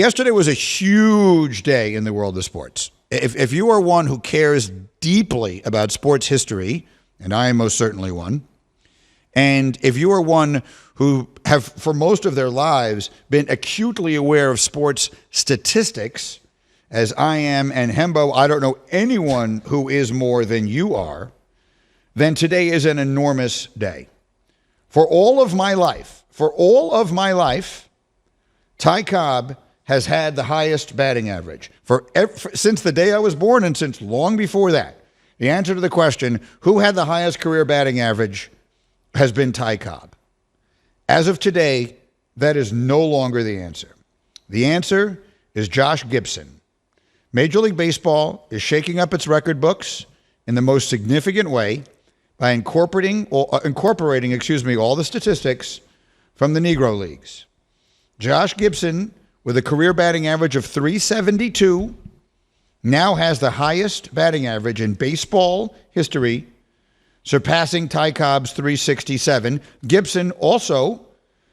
Yesterday was a huge day in the world of sports. If you are one who cares deeply about sports history, and I am most certainly one, and if you are one who have for most of their lives been acutely aware of sports statistics, as I am, and Hembo, I don't know anyone who is more than you are, then today is an enormous day. For all of my life, Ty Cobb has had the highest batting average since the day I was born and since long before that. The answer to the question, who had the highest career batting average, has been Ty Cobb. As of today, that is no longer the answer. The answer is Josh Gibson. Major League Baseball is shaking up its record books in the most significant way by incorporating all the statistics from the Negro Leagues. Josh Gibson, with a career batting average of .372, now has the highest batting average in baseball history, surpassing Ty Cobb's .367. Gibson also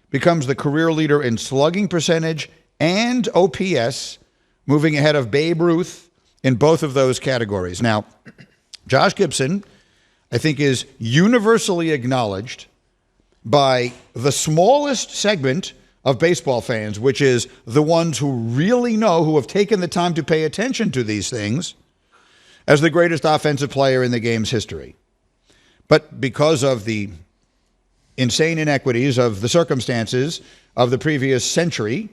becomes the career leader in slugging percentage and OPS, moving ahead of Babe Ruth in both of those categories. Now, Josh Gibson, I think, is universally acknowledged by the smallest segment of baseball fans, which is the ones who really know, who have taken the time to pay attention to these things, as the greatest offensive player in the game's history. But because of the insane inequities of the circumstances of the previous century,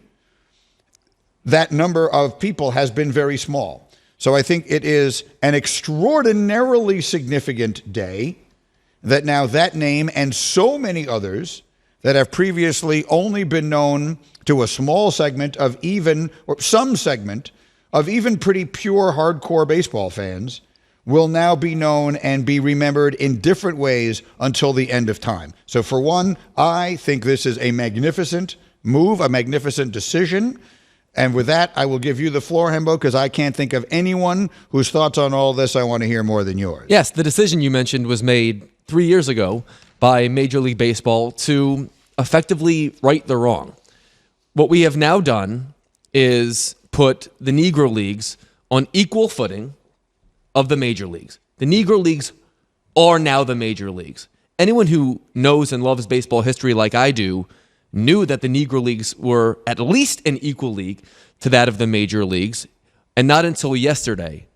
that number of people has been very small. So I think it is an extraordinarily significant day that now that name and so many others that have previously only been known to a small segment of some segment of even pretty pure hardcore baseball fans will now be known and be remembered in different ways until the end of time. So for one, I think this is a magnificent move, a magnificent decision. And with that, I will give you the floor, Hembo, because I can't think of anyone whose thoughts on all this I want to hear more than yours. Yes, the decision you mentioned was made 3 years ago by Major League Baseball to effectively right the wrong. What we have now done is put the Negro Leagues on equal footing of the Major Leagues. The Negro Leagues are now the Major Leagues. Anyone who knows and loves baseball history like I do knew that the Negro Leagues were at least an equal league to that of the Major Leagues, and not until yesterday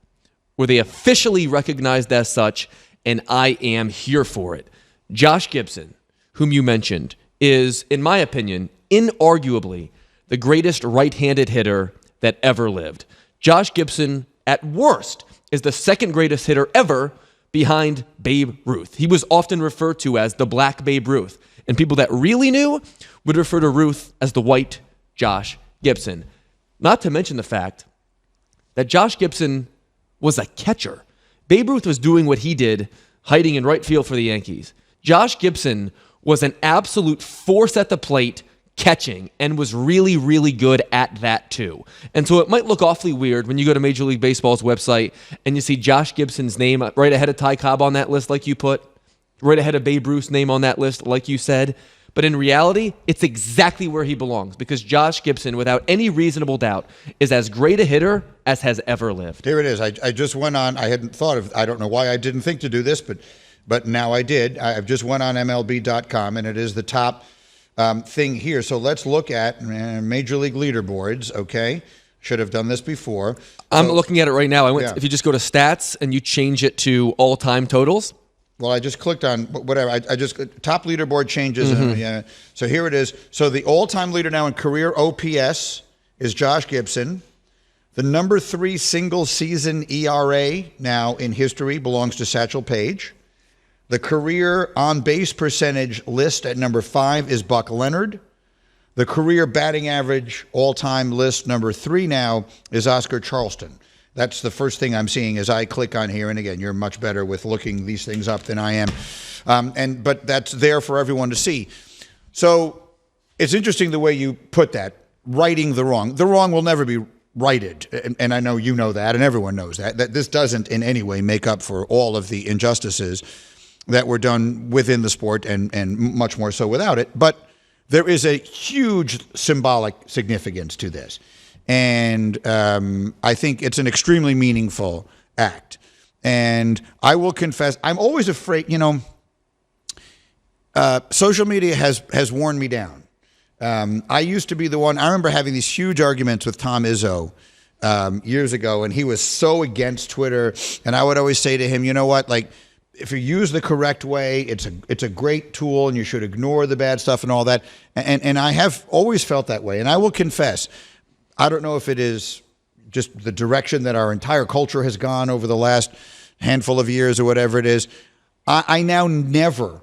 were they officially recognized as such, and I am here for it. Josh Gibson, whom you mentioned, is, in my opinion, inarguably the greatest right-handed hitter that ever lived. Josh Gibson, at worst, is the second greatest hitter ever behind Babe Ruth. He was often referred to as the Black Babe Ruth, and people that really knew would refer to Ruth as the White Josh Gibson. Not to mention the fact that Josh Gibson was a catcher. Babe Ruth was doing what he did, hiding in right field for the Yankees. Josh Gibson was an absolute force at the plate catching and was really, really good at that too. And so it might look awfully weird when you go to Major League Baseball's website and you see Josh Gibson's name right ahead of Ty Cobb on that list, like you put, right ahead of Babe Ruth's name on that list, like you said. But in reality, it's exactly where he belongs, because Josh Gibson, without any reasonable doubt, is as great a hitter as has ever lived. Here it is. I just went on. I hadn't thought of, I don't know why I didn't think to do this, but now I did. I've just went on MLB.com, and it is the top thing here. So let's look at Major League leaderboards, okay? Should have done this before. I'm looking at it right now. If you just go to stats and you change it to all-time totals. Well, I just clicked on whatever. I just top leaderboard changes. And, so here it is. So the all-time leader now in career OPS is Josh Gibson. The number 3 single-season ERA now in history belongs to Satchel Paige. The career on-base percentage list at number 5 is Buck Leonard. The career batting average all-time list number 3 now is Oscar Charleston. That's the first thing I'm seeing as I click on here. And again, you're much better with looking these things up than I am. But that's there for everyone to see. So it's interesting the way you put that, righting the wrong. The wrong will never be righted. And I know you know that, and everyone knows that this doesn't in any way make up for all of the injustices that were done within the sport and much more so without it. But there is a huge symbolic significance to this. And I think it's an extremely meaningful act. And I will confess, I'm always afraid, social media has worn me down. I used to be the one, I remember having these huge arguments with Tom Izzo years ago, and he was so against Twitter. And I would always say to him, you know what, like, if you use the correct way, it's a great tool, and you should ignore the bad stuff and all that. And I have always felt that way. And I will confess, I don't know if it is just the direction that our entire culture has gone over the last handful of years or whatever it is. I now never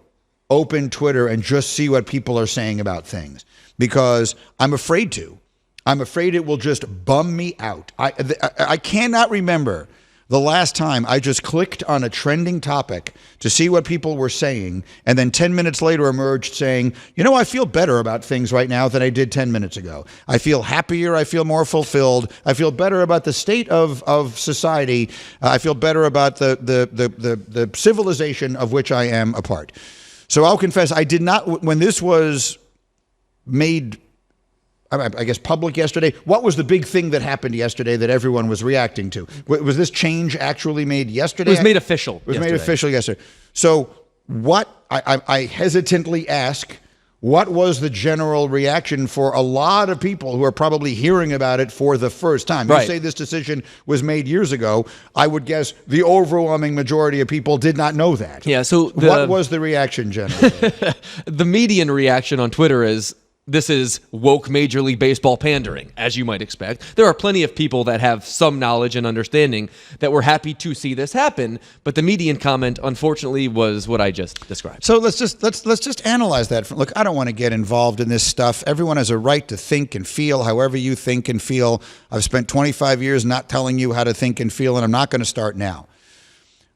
open Twitter and just see what people are saying about things, because I'm afraid to. I'm afraid it will just bum me out. I cannot remember the last time I just clicked on a trending topic to see what people were saying, and then 10 minutes later emerged saying, I feel better about things right now than I did 10 minutes ago. I feel happier. I feel more fulfilled. I feel better about the state of society. I feel better about the civilization of which I am a part. So I'll confess, I did not, when this was made, I guess, public yesterday. What was the big thing that happened yesterday that everyone was reacting to? Was this change actually made yesterday? It was made official. It was made official yesterday. So what, I hesitantly ask, what was the general reaction for a lot of people who are probably hearing about it for the first time? Right. You say this decision was made years ago. I would guess the overwhelming majority of people did not know that. Yeah, so what was the reaction generally? The median reaction on Twitter is, this is woke Major League Baseball pandering, as you might expect. There are plenty of people that have some knowledge and understanding that were happy to see this happen, but the median comment, unfortunately, was what I just described. So let's just analyze that. Look, I don't want to get involved in this stuff. Everyone has a right to think and feel however you think and feel. I've spent 25 years not telling you how to think and feel, and I'm not going to start now.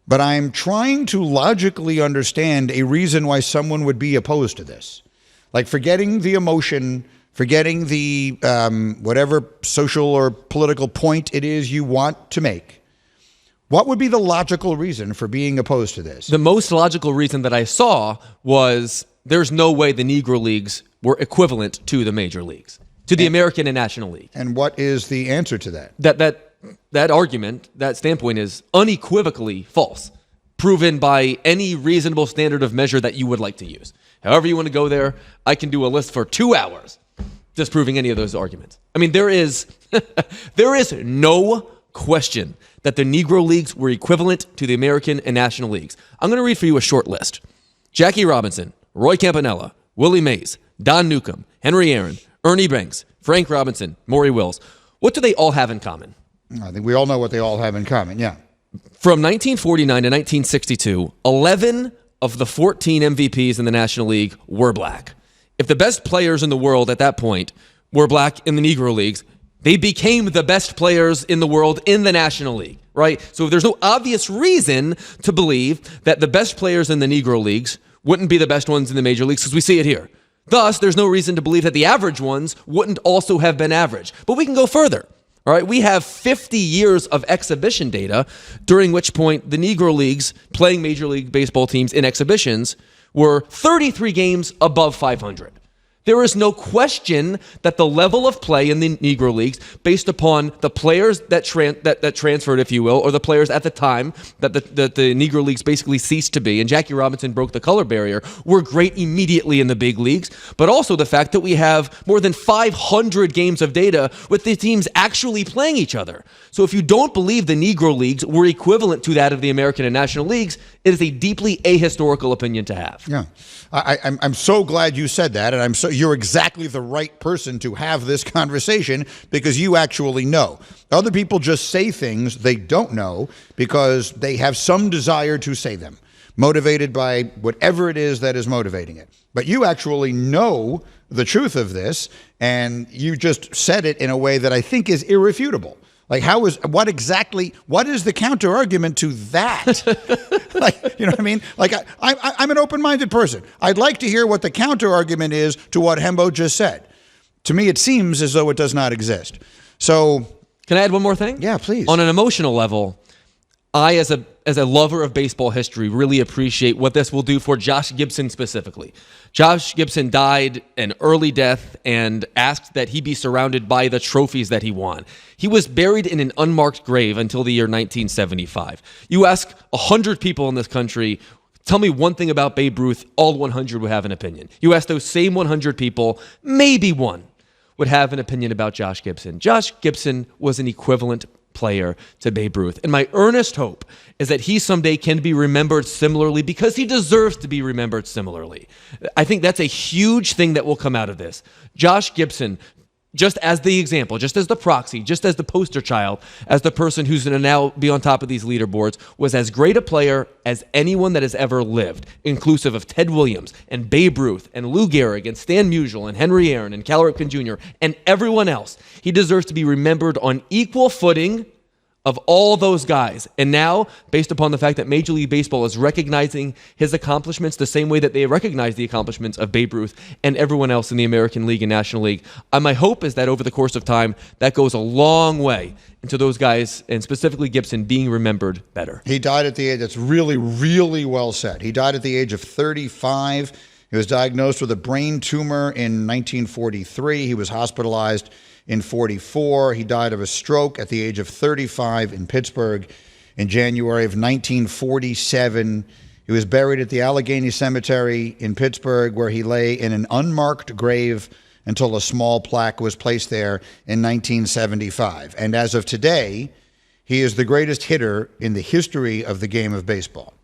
But I'm trying to logically understand a reason why someone would be opposed to this. Like, forgetting the emotion, forgetting the whatever social or political point it is you want to make, what would be the logical reason for being opposed to this? The most logical reason that I saw was there's no way the Negro Leagues were equivalent to the Major Leagues, to the American and National League. And what is the answer to that? That argument, that standpoint is unequivocally false, proven by any reasonable standard of measure that you would like to use. However you want to go there, I can do a list for 2 hours disproving any of those arguments. I mean, there is no question that the Negro Leagues were equivalent to the American and National Leagues. I'm going to read for you a short list. Jackie Robinson, Roy Campanella, Willie Mays, Don Newcomb, Henry Aaron, Ernie Banks, Frank Robinson, Maury Wills. What do they all have in common? I think we all know what they all have in common, yeah. From 1949 to 1962, 11 of the 14 MVPs in the National League were black. If the best players in the world at that point were black in the Negro Leagues, they became the best players in the world in the National League, right? So there's no obvious reason to believe that the best players in the Negro Leagues wouldn't be the best ones in the Major Leagues, because we see it here. Thus, there's no reason to believe that the average ones wouldn't also have been average. But we can go further. All right, we have 50 years of exhibition data, during which point the Negro Leagues playing Major League Baseball teams in exhibitions were 33 games above 500. There is no question that the level of play in the Negro Leagues, based upon the players that transferred, if you will, or the players at the time that the Negro Leagues basically ceased to be, and Jackie Robinson broke the color barrier, were great immediately in the big leagues, but also the fact that we have more than 500 games of data with the teams actually playing each other. So if you don't believe the Negro Leagues were equivalent to that of the American and National Leagues, it is a deeply ahistorical opinion to have. Yeah. I'm so glad you said that, and you're exactly the right person to have this conversation, because you actually know. Other people just say things they don't know because they have some desire to say them, motivated by whatever it is that is motivating it. But you actually know the truth of this, and you just said it in a way that I think is irrefutable. Like, what is the counter argument to that? Like, you know what I mean? Like, I'm an open-minded person. I'd like to hear what the counter argument is to what Hembo just said. To me, it seems as though it does not exist. So, can I add one more thing? Yeah, please. On an emotional level, I, as a lover of baseball history, really appreciate what this will do for Josh Gibson specifically. Josh Gibson died an early death and asked that he be surrounded by the trophies that he won. He was buried in an unmarked grave until the year 1975. You ask 100 people in this country, tell me one thing about Babe Ruth, all 100 would have an opinion. You ask those same 100 people, maybe one would have an opinion about Josh Gibson. Josh Gibson was an equivalent player to Babe Ruth. And my earnest hope is that he someday can be remembered similarly because he deserves to be remembered similarly. I think that's a huge thing that will come out of this. Josh Gibson, just as the example, just as the proxy, just as the poster child, as the person who's going to now be on top of these leaderboards, was as great a player as anyone that has ever lived, inclusive of Ted Williams and Babe Ruth and Lou Gehrig and Stan Musial and Henry Aaron and Cal Ripken Jr. and everyone else. He deserves to be remembered on equal footing of all those guys. And now, based upon the fact that Major League Baseball is recognizing his accomplishments the same way that they recognize the accomplishments of Babe Ruth and everyone else in the American League and National League, my hope is that over the course of time, that goes a long way into those guys, and specifically Gibson, being remembered better. He died at the age, that's really, really well said. He died at the age of 35. He was diagnosed with a brain tumor in 1943. He was hospitalized in 44. He died of a stroke at the age of 35 in Pittsburgh in January of 1947. He was buried at the Allegheny Cemetery in Pittsburgh, where he lay in an unmarked grave until a small plaque was placed there in 1975. And as of today, he is the greatest hitter in the history of the game of baseball.